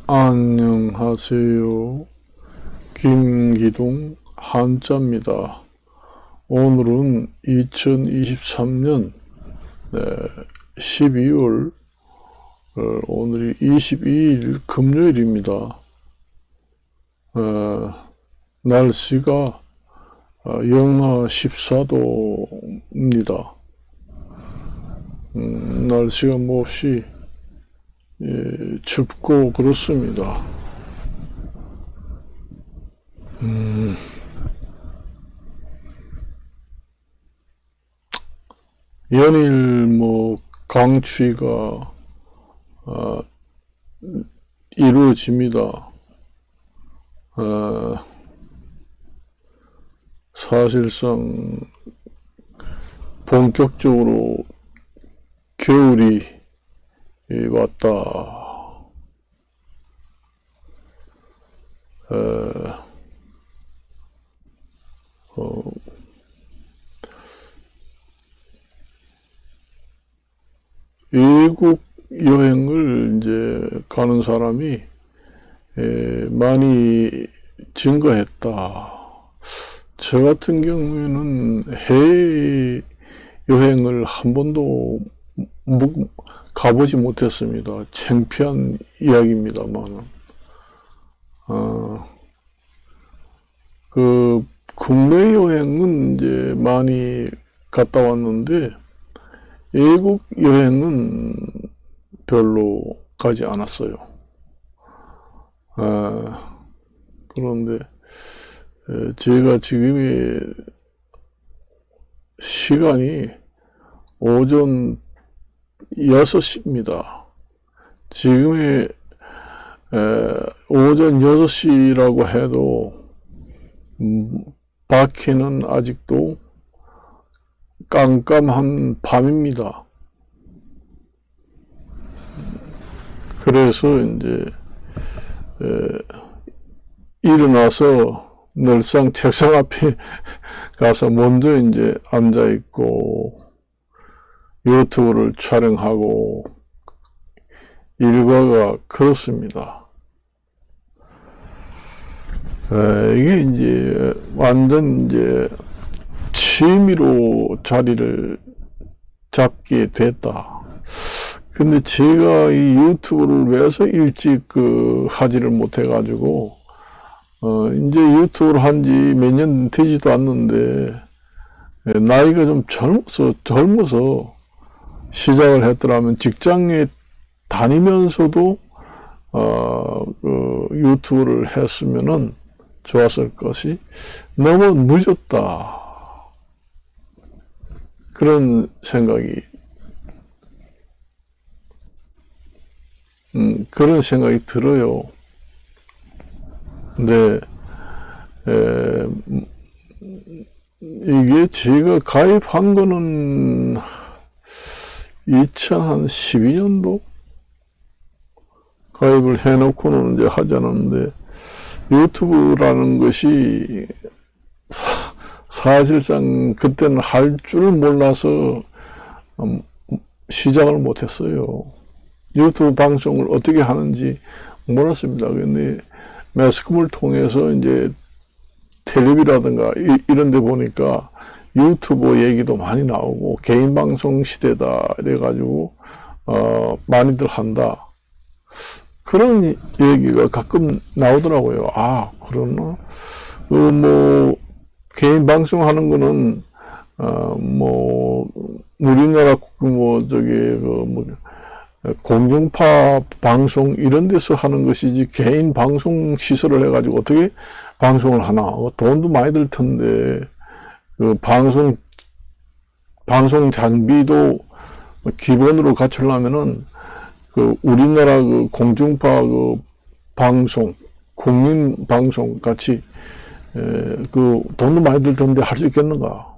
안녕하세요. 김기동 한자입니다. 오늘은 2023년 12월 오늘이 22일 금요일입니다. 날씨가 영하 14도입니다. 날씨가 몹시 춥고 그렇습니다. 연일 강추위가 이루어집니다. 사실상 본격적으로 겨울이 왔다. 외국 여행을 이제 가는 사람이 많이 증가했다. 저 같은 경우에는 해외 여행을 한 번도 가보지 못했습니다. 창피한 이야기입니다만, 국내 여행은 이제 많이 갔다 왔는데, 외국 여행은 별로 가지 않았어요. 그런데, 제가 지금의 시간이 오전 6시입니다. 지금의 오전 6시라고 해도 밖에는 아직도 깜깜한 밤입니다. 그래서 이제 일어나서 늘상 책상 앞에 가서 먼저 이제 앉아 있고 유튜브를 촬영하고 일과가 그렇습니다. 이게 이제 완전 이제 취미로 자리를 잡게 됐다. 근데 제가 이 유튜브를 왜 해서 일찍 하지를 못해가지고 이제 유튜브를 한 지 몇 년 되지도 않는데 나이가 좀 젊어서 시작을 했더라면 직장에 다니면서도 유튜브를 했으면은 좋았을 것이 너무 늦었다. 그런 생각이 들어요. 근데 이게 제가 가입한 거는 2012년도 가입을 해놓고는 이제 하지 않았는데 유튜브라는 것이 사실상 그때는 할 줄 몰라서 시작을 못했어요. 유튜브 방송을 어떻게 하는지 몰랐습니다. 근데 매스컴을 통해서 이제 텔레비라든가 이런 데 보니까 유튜브 얘기도 많이 나오고 개인 방송 시대다 이래가지고 많이들 한다. 그런 얘기가 가끔 나오더라고요. 아, 그러나? 개인 방송 하는 거는, 우리나라, 공중파 방송 이런 데서 하는 것이지 개인 방송 시설을 해가지고 어떻게 방송을 하나. 돈도 많이 들 텐데, 방송 장비도 기본으로 갖추려면은, 우리나라 공중파 방송, 국민 방송 같이, 돈도 많이 들 텐데 할 수 있겠는가?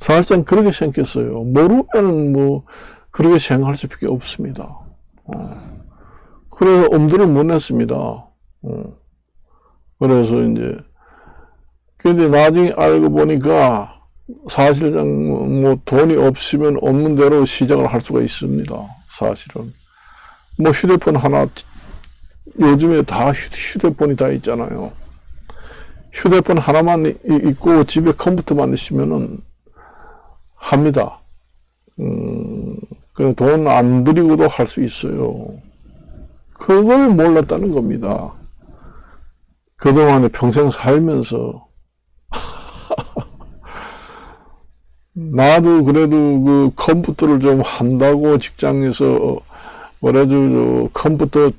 사실상 그렇게 생겼어요. 모르면 그렇게 생각할 수밖에 없습니다. 그래서 엄두를 못 냈습니다. 그래서 이제, 근데 나중에 알고 보니까 사실상 돈이 없으면 없는 대로 시작을 할 수가 있습니다. 사실은. 휴대폰 하나 요즘에 다 휴대폰이 다 있잖아요. 휴대폰 하나만 있고 집에 컴퓨터만 있으면은 합니다. 그래 돈 안 들이고도 할 수 있어요. 그걸 몰랐다는 겁니다. 그동안에 평생 살면서 나도 그래도 그 컴퓨터를 좀 한다고 직장에서 그래도 컴퓨터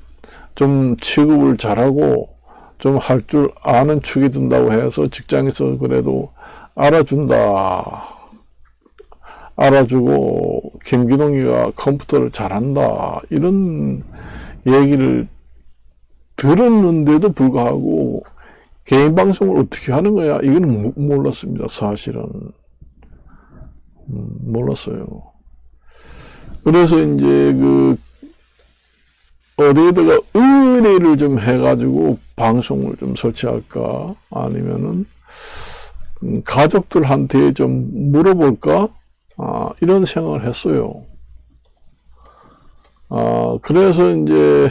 좀 취급을 잘하고 좀 할 줄 아는 축이 든다고 해서 직장에서 그래도 알아준다. 알아주고 김기동이가 컴퓨터를 잘한다. 이런 얘기를 들었는데도 불구하고 개인 방송을 어떻게 하는 거야? 이거는 몰랐습니다. 사실은. 몰랐어요. 그래서 이제 그 어디에다가 의뢰를 좀 해가지고 방송을 좀 설치할까? 아니면은 가족들한테 좀 물어볼까? 이런 생각을 했어요. 그래서 이제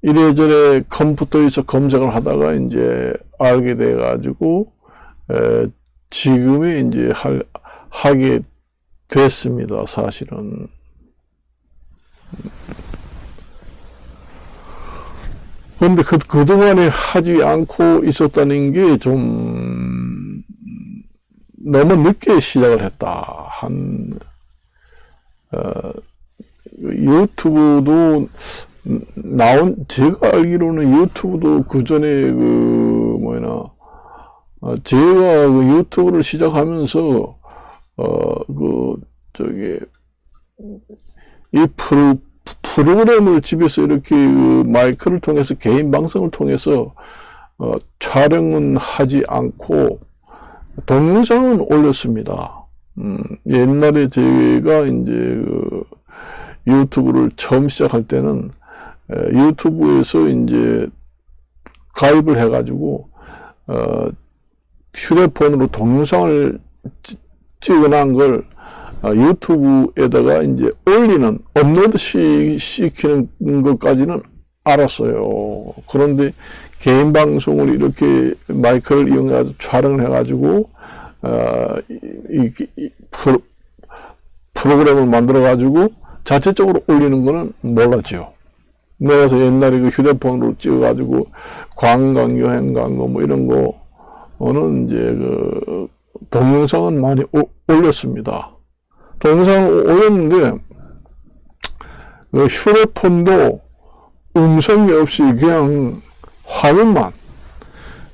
이래저래 컴퓨터에서 검색을 하다가 이제 알게 돼가지고 지금에 이제 하게 됐습니다. 사실은. 그런데 그동안에 하지 않고 있었다는 게 좀 너무 늦게 시작을 했다. 유튜브도 제가 알기로는 유튜브도 그 전에 제가 그 유튜브를 시작하면서 이 프로그램을 집에서 이렇게 마이크를 통해서 개인 방송을 통해서 촬영은 하지 않고 동영상은 올렸습니다. 옛날에 제가 이제 유튜브를 처음 시작할 때는 유튜브에서 이제 가입을 해가지고 휴대폰으로 동영상을 찍어놓은 걸 유튜브에다가 이제 올리는, 업로드 시키는 것까지는 알았어요. 그런데 개인 방송을 이렇게 마이크를 이용해서 촬영을 해가지고, 프로그램을 만들어가지고 자체적으로 올리는 거는 몰랐죠. 그래서 옛날에 그 휴대폰으로 찍어가지고 관광, 여행 광고 뭐 이런 거는 이제 그 동영상은 많이 올렸습니다. 동영상을 올렸는데 그 휴대폰도 음성이 없이 그냥 화면만,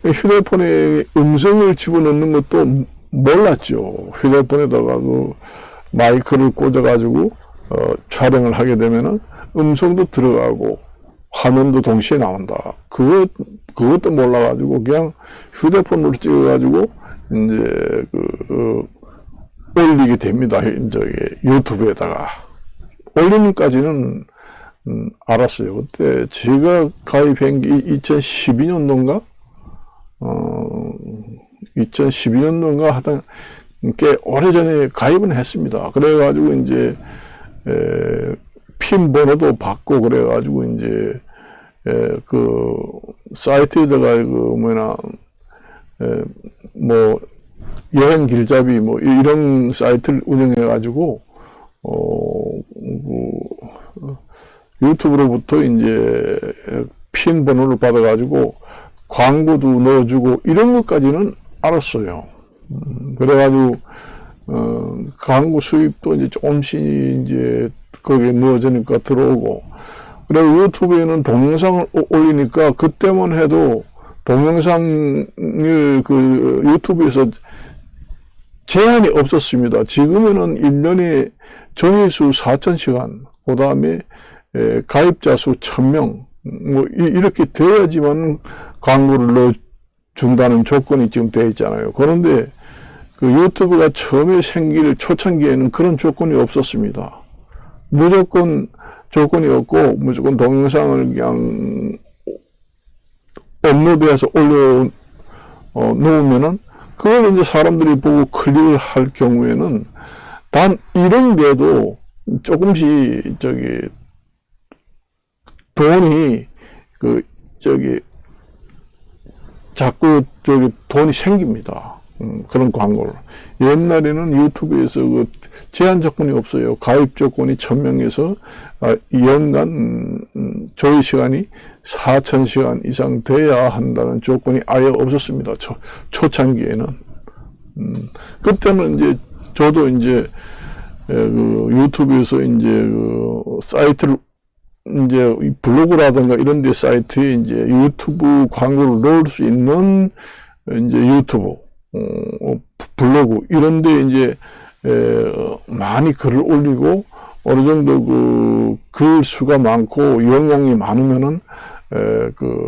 휴대폰에 음성을 집어넣는 것도 몰랐죠. 휴대폰에다가 그 마이크를 꽂아가지고 촬영을 하게 되면은 음성도 들어가고 화면도 동시에 나온다. 그것도 몰라가지고 그냥 휴대폰으로 찍어가지고 이제 올리게 됩니다. 유튜브에다가 올리는까지는 알았어요. 그때 제가 가입한 게 2012년도인가? 2012년도인가 하여튼 꽤 오래전에 가입은 했습니다. 그래가지고 이제 핀 번호도 받고 그래가지고 이제 그 사이트에다가 뭐 여행 길잡이 뭐 이런 사이트를 운영해가지고 유튜브로부터 이제 핀 번호를 받아가지고 광고도 넣어주고 이런 것까지는 알았어요. 그래가지고 광고 수입도 이제 조금씩 이제 거기에 넣어지니까 들어오고, 그리고 유튜브에는 동영상을 올리니까 그때만 해도 동영상을 그 유튜브에서 제한이 없었습니다. 지금은 1년에 조회수 4,000시간, 그 다음에 가입자 수 1,000명, 뭐 이렇게 돼야지만 광고를 넣어준다는 조건이 지금 되어 있잖아요. 그런데 그 유튜브가 처음에 생길 초창기에는 그런 조건이 없었습니다. 무조건 조건이 없고 무조건 동영상을 그냥 업로드해서 올려 놓으면은 그걸 이제 사람들이 보고 클릭을 할 경우에는 단 이런 게도 조금씩 돈이 자꾸 돈이 생깁니다. 그런 광고를. 옛날에는 유튜브에서 제한 조건이 없어요. 가입 조건이 1000명에서 연간 조회 시간이 4000시간 이상 돼야 한다는 조건이 아예 없었습니다. 초창기에는. 그때는 이제 저도 이제 유튜브에서 이제 사이트를 이제 블로그라든가 이런 데 사이트에 이제 유튜브 광고를 넣을 수 있는 이제 유튜브, 블로그 이런 데 이제 많이 글을 올리고 어느 정도 글 수가 많고 영향이 많으면은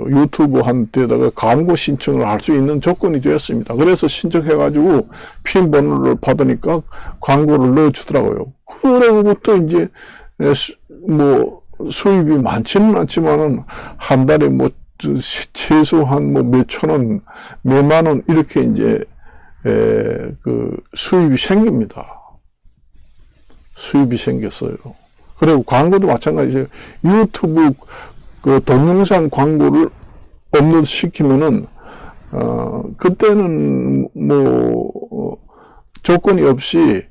유튜브한테다가 광고 신청을 할 수 있는 조건이 되었습니다. 그래서 신청해가지고 핀 번호를 받으니까 광고를 넣어주더라고요. 그러고부터 이제 수입이 많지는 않지만은 한 달에 최소한 몇천 원, 몇만 원 이렇게 이제 수입이 생깁니다. 수입이 생겼어요. 그리고 광고도 마찬가지예요. 유튜브 동영상 광고를 업로드 시키면은 그때는 조건이 없이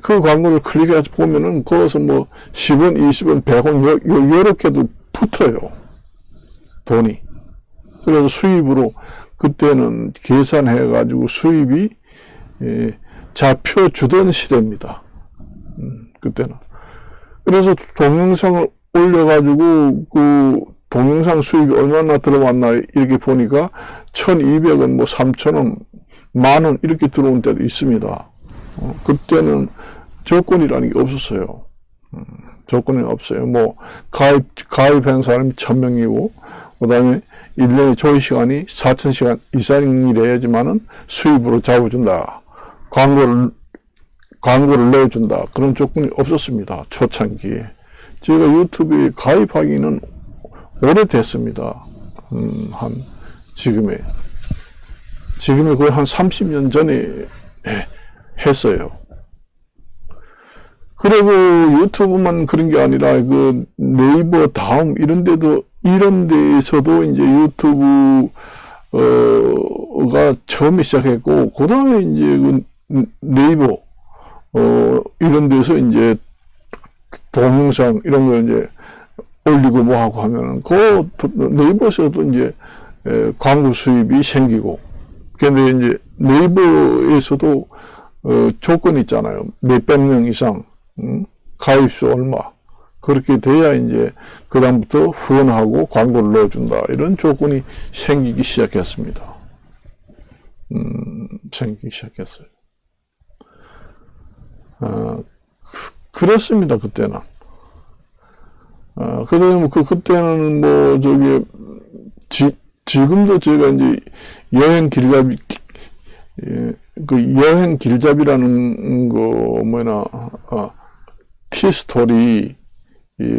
그 광고를 클릭해서 보면은 거기서 10원, 20원, 100원 요렇게도 붙어요. 돈이. 그래서 수입으로 그때는 계산해 가지고 수입이 잡혀주던 시대입니다. 그때는. 그래서 동영상을 올려가지고 동영상 수입이 얼마나 들어왔나 이렇게 보니까 1200원, 3000원, 만원 이렇게 들어온 때도 있습니다. 그때는 조건이라는 게 없었어요. 조건이 없어요. 가입한 사람이 1000명이고, 그 다음에 1년에 조회 시간이 4000시간 이상이래야지만은 수입으로 잡아준다. 광고를 넣어준다. 그런 조건이 없었습니다. 초창기에. 제가 유튜브에 가입하기는 오래됐습니다. 지금에 거의 한 30년 전에 했어요. 그리고 유튜브만 그런 게 아니라 네이버 다음 이런 데에서도 이제 유튜브가 처음에 시작했고, 그 다음에 이제 네이버 이런 데서 이제 동영상 이런 거 이제 올리고 하고 하면은 네이버에서도 이제 광고 수입이 생기고, 근데 이제 네이버에서도 조건이 있잖아요. 몇백 명 이상, 가입수 얼마. 그렇게 돼야 이제 그다음부터 후원하고 광고를 넣어준다. 이런 조건이 생기기 시작했습니다. 생기기 시작했어요. 그랬습니다, 그때는. 그때는 지금도 제가 이제 여행 길잡이라는 티스토리,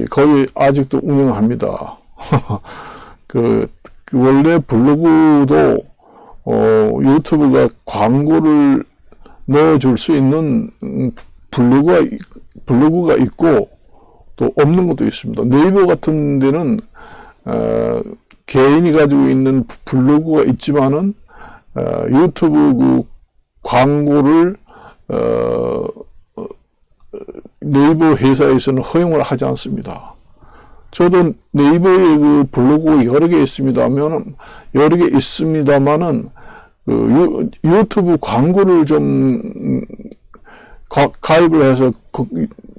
거의 아직도 운영합니다. 원래 블로그도, 유튜브가 광고를 넣어줄 수 있는 블로그가 있고, 또 없는 것도 있습니다. 네이버 같은 데는, 개인이 가지고 있는 블로그가 있지만은, 유튜브 광고를, 네이버 회사에서는 허용을 하지 않습니다. 저도 네이버에 블로그가 여러 개 있습니다만은, 유튜브 광고를 좀, 가입을 해서,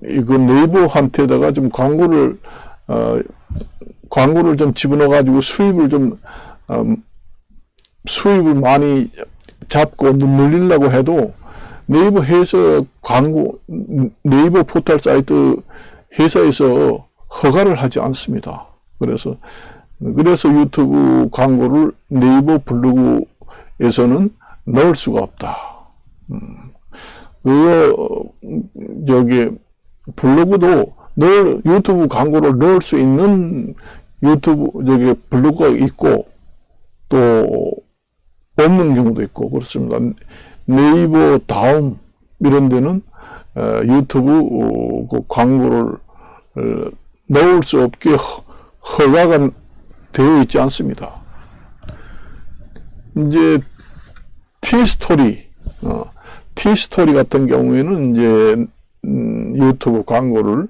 네이버한테다가 좀 광고를 좀 집어넣어가지고 수입을 많이 잡고 늘리려고 해도 네이버 포털 사이트 회사에서 허가를 하지 않습니다. 그래서 유튜브 광고를 네이버 블로그에서는 넣을 수가 없다. 블로그도 유튜브 광고를 넣을 수 있는 블로그가 있고, 또, 없는 경우도 있고, 그렇습니다. 네이버 다음, 이런 데는, 유튜브 광고를 넣을 수 없게 허가가 되어 있지 않습니다. 이제 티스토리 같은 경우에는 이제 유튜브 광고를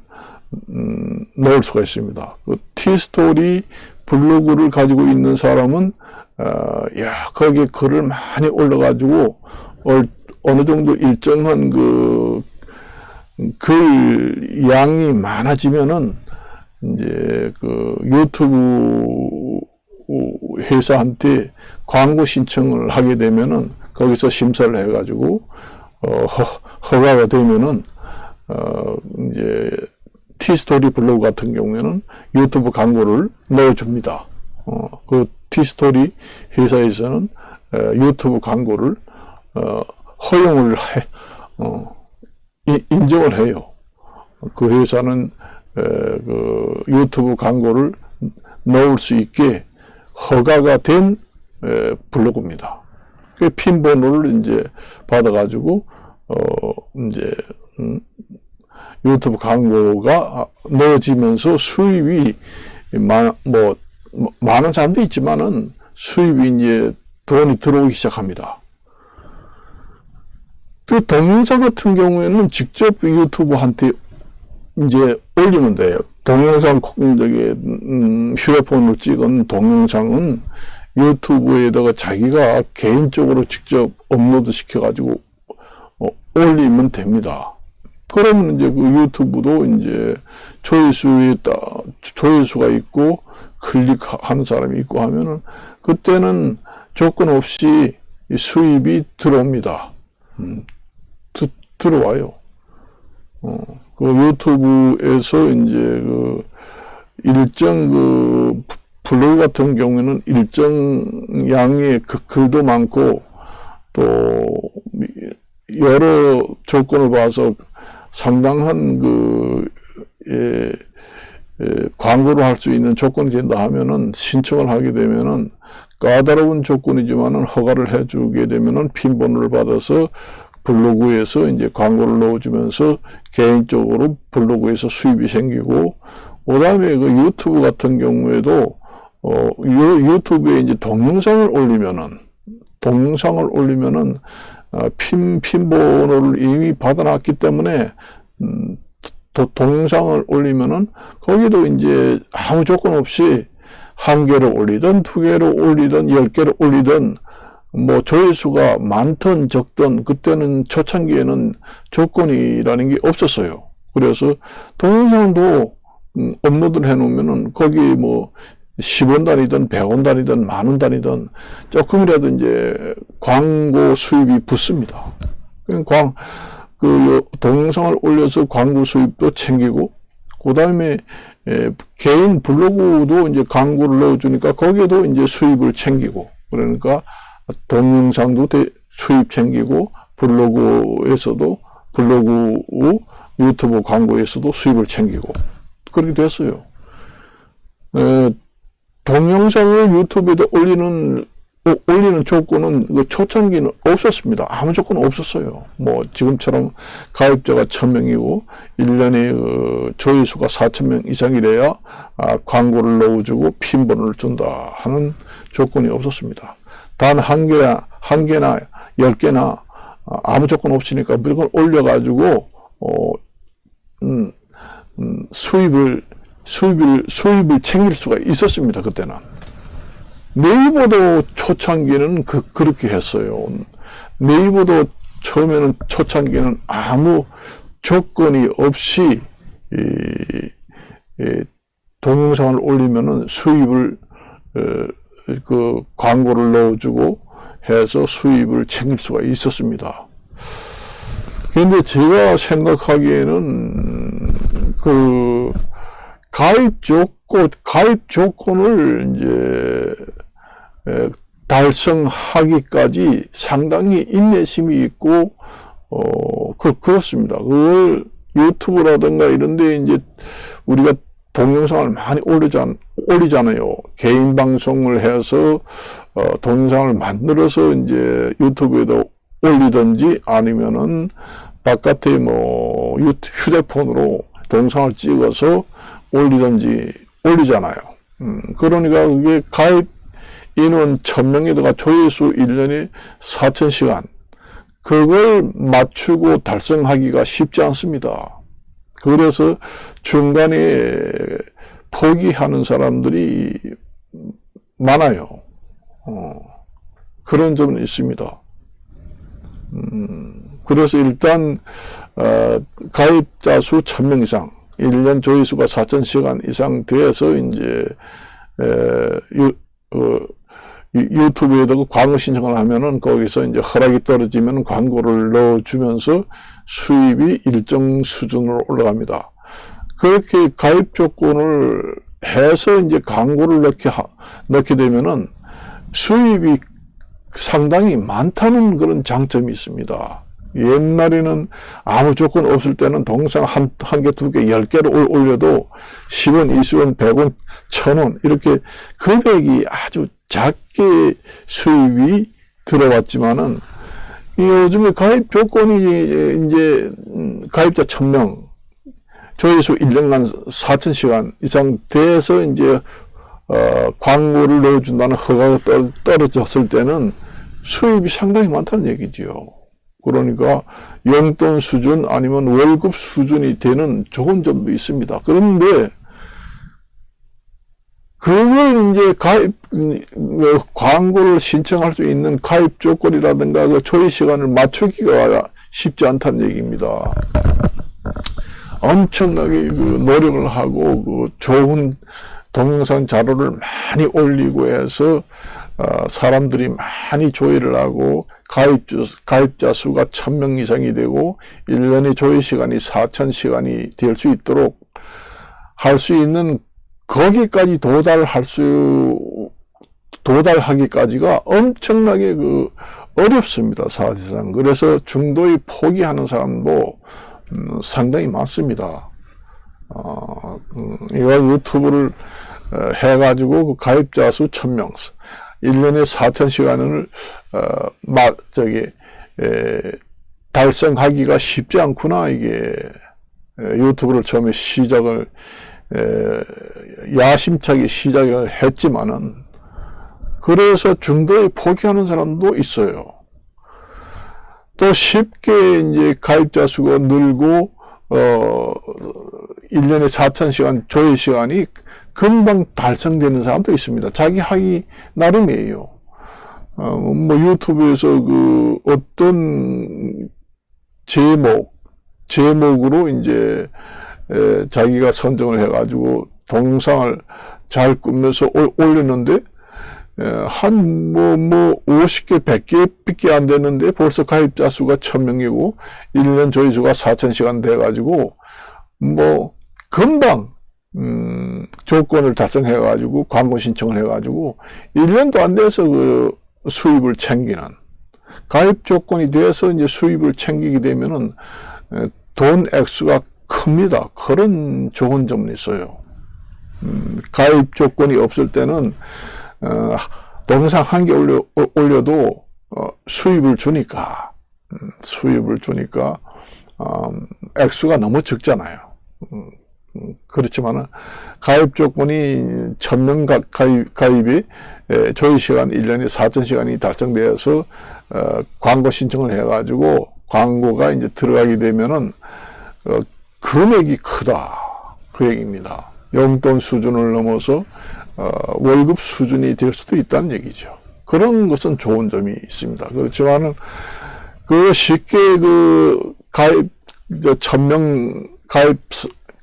넣을 수가 있습니다. 그 티스토리 블로그를 가지고 있는 사람은 거기에 글을 많이 올려가지고 어느 정도 일정한 그 글 양이 많아지면은 이제 그 유튜브 회사한테 광고 신청을 하게 되면은 거기서 심사를 해가지고 허가가 되면은 이제 티스토리 블로그 같은 경우에는 유튜브 광고를 넣어줍니다. 그 티스토리 회사에서는 유튜브 광고를 허용을 인정을 해요. 그 회사는 그 유튜브 광고를 넣을 수 있게 허가가 된 블로그입니다. 그 핀 번호를 이제 받아가지고 이제 유튜브 광고가 넣어지면서 수입이 많은 사람도 있지만은 수입이 이제 돈이 들어오기 시작합니다. 그 동영상 같은 경우에는 직접 유튜브한테 이제 올리면 돼요. 동영상 휴대폰으로 찍은 동영상은 유튜브에다가 자기가 개인적으로 직접 업로드 시켜가지고 올리면 됩니다. 그러면 이제 그 유튜브도 이제 조회수가 있고 클릭하는 사람이 있고 하면은 그때는 조건 없이 수입이 들어옵니다. 들어와요. 그 유튜브에서 이제 그 일정 그 블로그 같은 경우에는 일정 양의 글도 많고 또 여러 조건을 봐서 상당한 광고를 할 수 있는 조건이 된다 하면은 신청을 하게 되면은 까다로운 조건이지만은 허가를 해주게 되면은 핀 번호를 받아서 블로그에서 이제 광고를 넣어주면서 개인적으로 블로그에서 수입이 생기고, 그 다음에 그 유튜브 같은 경우에도, 유튜브에 이제 동영상을 올리면은, 핀 번호를 이미 받아놨기 때문에, 동영상을 올리면은, 거기도 이제 아무 조건 없이 1개를 올리든 2개를 올리든 10개를 올리든 조회수가 많든 적든 그때는 초창기에는 조건이라는 게 없었어요. 그래서 동영상도 업로드를 해놓으면은 거기 10원 단위든 100원 단위든 만원 단위든 조금이라도 이제 광고 수입이 붙습니다. 그 동영상을 올려서 광고 수입도 챙기고, 그 다음에 개인 블로그도 이제 광고를 넣어주니까 거기에도 이제 수입을 챙기고, 그러니까 동영상도 수입 챙기고 블로그 유튜브 광고에서도 수입을 챙기고 그렇게 됐어요. 동영상을 유튜브에다 올리는 조건은 초창기는 없었습니다. 아무 조건 없었어요. 지금처럼 가입자가 1000명이고 1년에 조회수가 4000명 이상이래야 광고를 넣어주고 핀번호를 준다 하는 조건이 없었습니다. 단 한 개나 10개나 아무 조건 없으니까 무조건 올려가지고 수입을 챙길 수가 있었습니다. 그때는. 네이버도 초창기는 그렇게 했어요. 네이버도 처음에는 초창기는 아무 조건이 없이 동영상을 올리면은 수입을 그 광고를 넣어주고 해서 수입을 챙길 수가 있었습니다. 그런데 제가 생각하기에는 그 가입 조건을 이제 달성하기까지 상당히 인내심이 있고 그렇습니다. 그걸 유튜브라든가 이런데 이제 우리가 동영상을 많이 올리잖아요. 개인 방송을 해서 동영상을 만들어서 이제 유튜브에도 올리든지 아니면은 바깥에 휴대폰으로 동영상을 찍어서 올리잖아요. 그러니까 그게 가입 인원 1000명에다가 조회수 1년에 4000시간. 그걸 맞추고 달성하기가 쉽지 않습니다. 그래서 중간에 포기하는 사람들이 많아요. 그런 점은 있습니다. 그래서 일단 가입자 수 1000명 이상, 1년 조회수가 4000시간 이상 돼서 이제 유튜브에다가 광고 신청을 하면은 거기서 이제 허락이 떨어지면 광고를 넣어주면서 수입이 일정 수준으로 올라갑니다. 그렇게 가입 조건을 해서 이제 광고를 넣게 되면은 수입이 상당히 많다는 그런 장점이 있습니다. 옛날에는 아무 조건 없을 때는 동영상 한 개, 두 개, 10개를 올려도 10원, 20원, 100원, 1000원 이렇게 금액이 아주 작게 수입이 들어왔지만은 요즘에 가입 조건이 이제 가입자 1000명, 조회수 1년간 4000시간 이상 돼서 이제 광고를 넣어준다는 허가가 떨어졌을 때는 수입이 상당히 많다는 얘기지요. 그러니까 용돈 수준 아니면 월급 수준이 되는 좋은 점도 있습니다. 그런데 그걸 이제 광고를 신청할 수 있는 가입 조건이라든가 그 조회 시간을 맞추기가 쉽지 않다는 얘기입니다. 엄청나게 그 노력을 하고 그 좋은 동영상 자료를 많이 올리고 해서 사람들이 많이 조회를 하고 가입자 수가 1000명 이상이 되고 1년의 조회 시간이 4000시간이 될 수 있도록 할 수 있는 거기까지 도달하기까지가 엄청나게 어렵습니다, 사실상. 그래서 중도에 포기하는 사람도 상당히 많습니다. 이거 유튜브를 해가지고 그 가입자 수 1000명, 1년에 4000시간을 달성하기가 쉽지 않구나. 이게 유튜브를 처음에 야심차게 시작을 했지만은 그래서 중도에 포기하는 사람도 있어요. 또 쉽게 이제 가입자 수가 늘고 1년에 4000시간 조회 시간이 금방 달성되는 사람도 있습니다. 자기 하기 나름이에요. 뭐 유튜브에서 그 어떤 제목으로 이제 자기가 선정을 해가지고 동영상을 잘 꾸며서 올렸는데 한 50개, 100개밖에 안 됐는데 벌써 가입자 수가 1000명이고 1년 조회수가 4000시간 돼가지고 뭐 금방 조건을 달성해가지고 광고 신청을 해가지고 1년도 안 돼서 그 수입을 챙기는 가입 조건이 돼서 이제 수입을 챙기게 되면은 돈 액수가 큽니다. 그런 좋은 점은 있어요. 가입 조건이 없을 때는 동영상 한 개 올려도 수입을 주니까 액수가 너무 적잖아요. 그렇지만은 가입 조건이 1000명 가입이 조회 시간 1년에 4000시간이 달성되어서 광고 신청을 해가지고 광고가 이제 들어가게 되면은 금액이 크다. 그 얘기입니다. 용돈 수준을 넘어서 월급 수준이 될 수도 있다는 얘기죠. 그런 것은 좋은 점이 있습니다. 그렇지만은 쉽게 가입 1000명 가입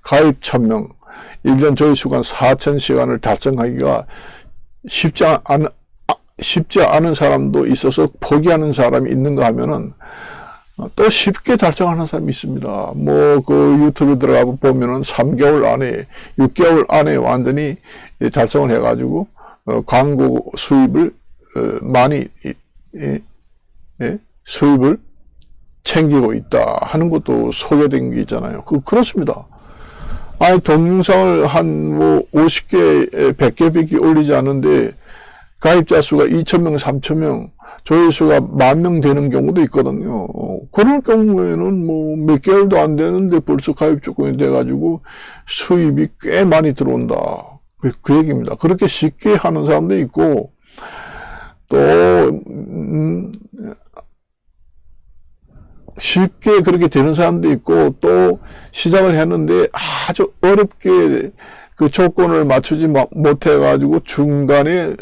1000명 1년 조회수가 4000시간을 달성하기가 쉽지 않은 사람도 있어서 포기하는 사람이 있는가 하면은 또 쉽게 달성하는 사람이 있습니다. 뭐 유튜브에 들어가 보면은 3개월 안에 6개월 안에 완전히 달성을 해가지고 광고 수입을 많이 수입을 챙기고 있다 하는 것도 소개된 게 있잖아요. 그렇습니다. 동영상을 한 50개, 100개밖에 올리지 않는데 가입자 수가 2000명, 3000명, 조회수가 10,000명 되는 경우도 있거든요. 그런 경우에는 몇 개월도 안 되는데 벌써 가입 조건이 돼가지고 수입이 꽤 많이 들어온다. 그 얘기입니다. 그렇게 쉽게 하는 사람도 있고, 또, 쉽게 그렇게 되는 사람도 있고, 또 시작을 했는데 아주 어렵게 그 조건을 맞추지 못해가지고 중간에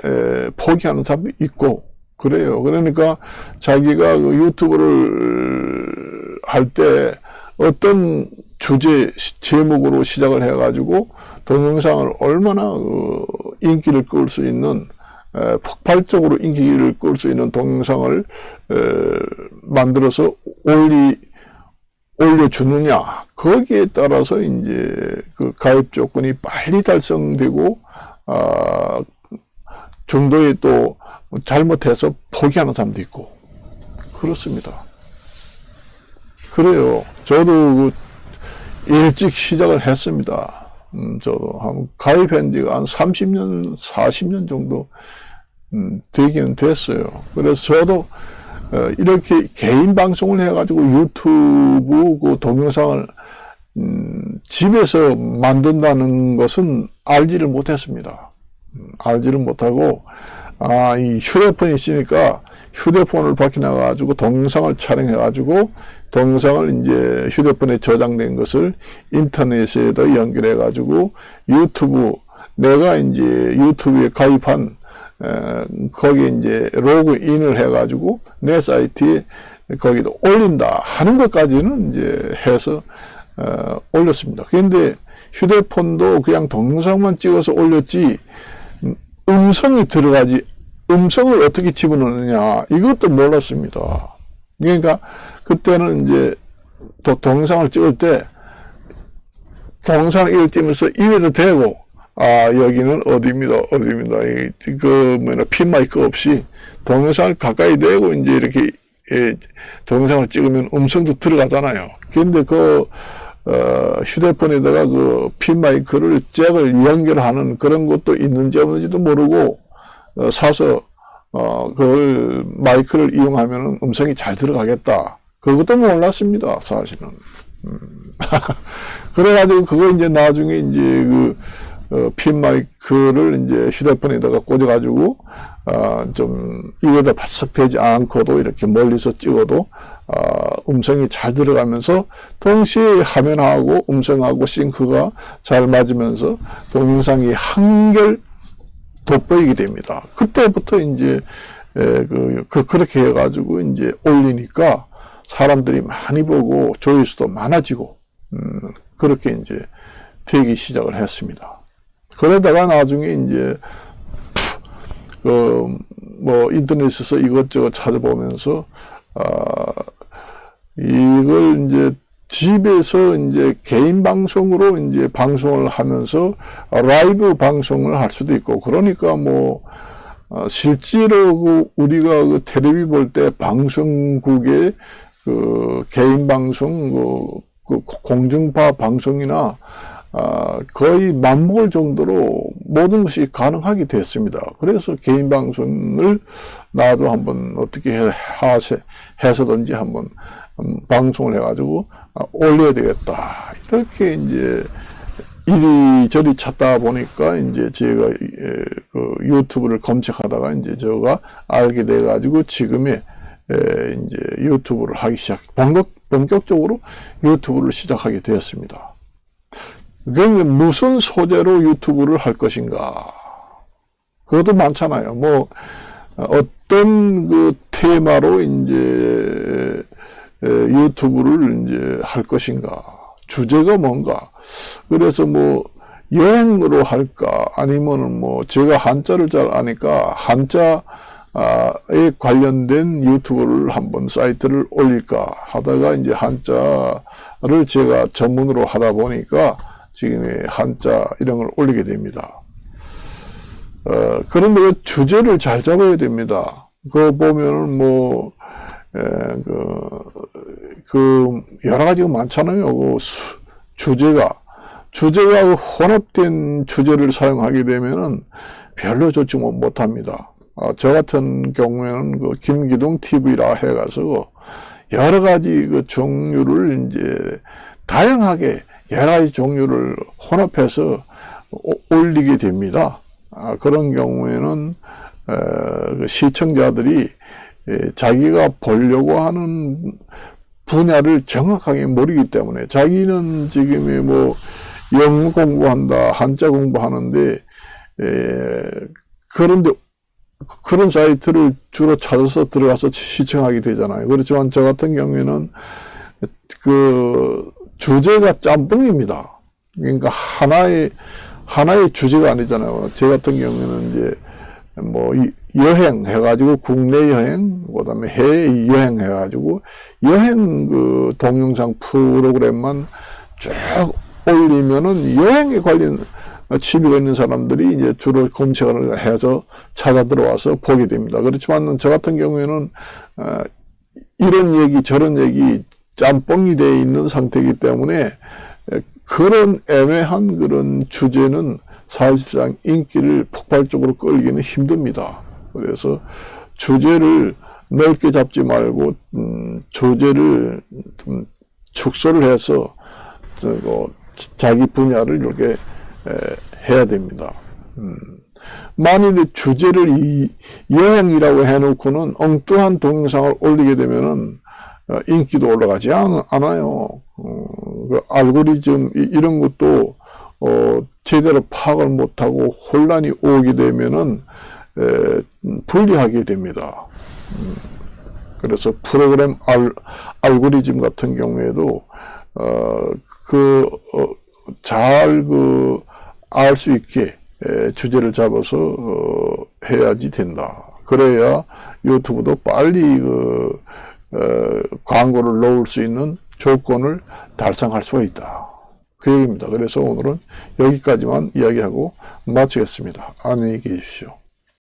포기하는 사람도 있고, 그래요. 그러니까 자기가 그 유튜브를 할 때 어떤 주제, 제목으로 시작을 해가지고 동영상을 얼마나 인기를 끌 수 있는, 폭발적으로 인기를 끌 수 있는 동영상을 만들어서 올려주느냐, 거기에 따라서 이제 그 가입 조건이 빨리 달성되고, 중도에 또 잘못해서 포기하는 사람도 있고, 그렇습니다. 그래요. 저도 그 일찍 시작을 했습니다. 저도 한 가입한 지가 한 30년, 40년 정도 되기는 됐어요. 그래서 저도 이렇게 개인 방송을 해가지고 유튜브 그 동영상을 집에서 만든다는 것은 알지를 못했습니다. 알지를 못하고, 이 휴대폰이 있으니까 휴대폰을 밖에나가가지고 동영상을 촬영해가지고 동영상을 이제 휴대폰에 저장된 것을 인터넷에다 연결해가지고 유튜브, 내가 이제 유튜브에 가입한 거기에 이제 로그인을 해가지고 내 사이트에 거기다 올린다 하는 것까지는 이제 해서 올렸습니다. 그런데 휴대폰도 그냥 동영상만 찍어서 올렸지 음성이 들어가지, 음성을 어떻게 집어넣느냐 이것도 몰랐습니다. 그러니까 그때는 이제 동영상을 찍을 때 동영상을 이렇게 찍으면서 입에도 대고, 여기는 어디입니다. 핀 마이크 없이 동영상을 가까이 대고 이제 이렇게 동영상을 찍으면 음성도 들어가잖아요. 그런데 휴대폰에다가 그 핀 마이크를 잭을 연결하는 그런 것도 있는지 없는지도 모르고, 사서, 그걸 마이크를 이용하면 음성이 잘 들어가겠다. 그것도 몰랐습니다, 사실은. 그래가지고 그거 이제 나중에 이제 핀 마이크를 이제 휴대폰에다가 꽂아가지고, 좀 입에다 바싹 대지 않고도 이렇게 멀리서 찍어도, 음성이 잘 들어가면서 동시에 화면하고 음성하고 싱크가 잘 맞으면서 동영상이 한결 돋보이게 됩니다. 그때부터 이제, 그렇게 해가지고 이제 올리니까 사람들이 많이 보고 조회수도 많아지고, 그렇게 이제 되기 시작을 했습니다. 그러다가 나중에 이제, 인터넷에서 이것저것 찾아보면서, 이걸 이제 집에서 이제 개인 방송으로 이제 방송을 하면서 라이브 방송을 할 수도 있고, 그러니까 실제로 우리가 그 텔레비 볼 때 방송국의 그 개인 방송, 그 공중파 방송이나 거의 맞먹을 정도로 모든 것이 가능하게 됐습니다. 그래서 개인 방송을 나도 한번 어떻게 해서든지 한번 방송을 해가지고 올려야 되겠다. 이렇게 이제 이리저리 찾다 보니까 이제 제가 그 유튜브를 검색하다가 이제 제가 알게 돼가지고 지금의 이제 유튜브를 하기 본격적으로 유튜브를 시작하게 되었습니다. 그러니까 무슨 소재로 유튜브를 할 것인가? 그것도 많잖아요. 어떤 그 테마로 이제 유튜브를 이제 할 것인가? 주제가 뭔가? 그래서 여행으로 할까? 아니면은 제가 한자를 잘 아니까 한자에 관련된 유튜브를 한번 사이트를 올릴까 하다가 이제 한자를 제가 전문으로 하다 보니까 지금 한자 이런 걸 올리게 됩니다. 그런데 주제를 잘 잡아야 됩니다. 그거 보면은 여러 가지가 많잖아요. 주제가 혼합된 주제를 사용하게 되면은 별로 좋지 못합니다. 저 같은 경우에는 김기동 TV라 해가지고 여러 가지 종류를 이제 다양하게 여러 가지 종류를 혼합해서 올리게 됩니다. 그런 경우에는 그 시청자들이 자기가 보려고 하는 분야를 정확하게 모르기 때문에 자기는 지금이 뭐 영어 공부한다, 한자 공부하는데 그런데 그런 사이트를 주로 찾아서 들어가서 시청하게 되잖아요. 그렇지만 저 같은 경우에는 그 주제가 짬뽕입니다. 그러니까 하나의 주제가 아니잖아요. 저 같은 경우에는 이제 뭐 여행 해가지고 국내 여행, 그다음에 해외 여행 해가지고 여행 그 동영상 프로그램만 쭉 올리면은 여행에 관련 취미가 있는 사람들이 이제 주로 검색을 해서 찾아 들어와서 보게 됩니다. 그렇지만 저 같은 경우에는 이런 얘기 저런 얘기 짬뽕이 되어 있는 상태이기 때문에 그런 애매한 그런 주제는 사실상 인기를 폭발적으로 끌기는 힘듭니다. 그래서 주제를 넓게 잡지 말고 주제를 좀 축소를 해서 자기 분야를 이렇게 해야 됩니다. 만일에 주제를 여행이라고 해놓고는 엉뚱한 동영상을 올리게 되면은 인기도 올라가지 않아요. 그 알고리즘 이런 것도 제대로 파악을 못하고 혼란이 오게 되면은 불리하게 됩니다. 그래서 프로그램 알고리즘 같은 경우에도 잘 알 수 있게 주제를 잡아서 해야지 된다. 그래야 유튜브도 빨리 광고를 넣을 수 있는 조건을 달성할 수가 있다. 그 얘기입니다. 그래서 오늘은 여기까지만 이야기하고 마치겠습니다. 안녕히 계십시오.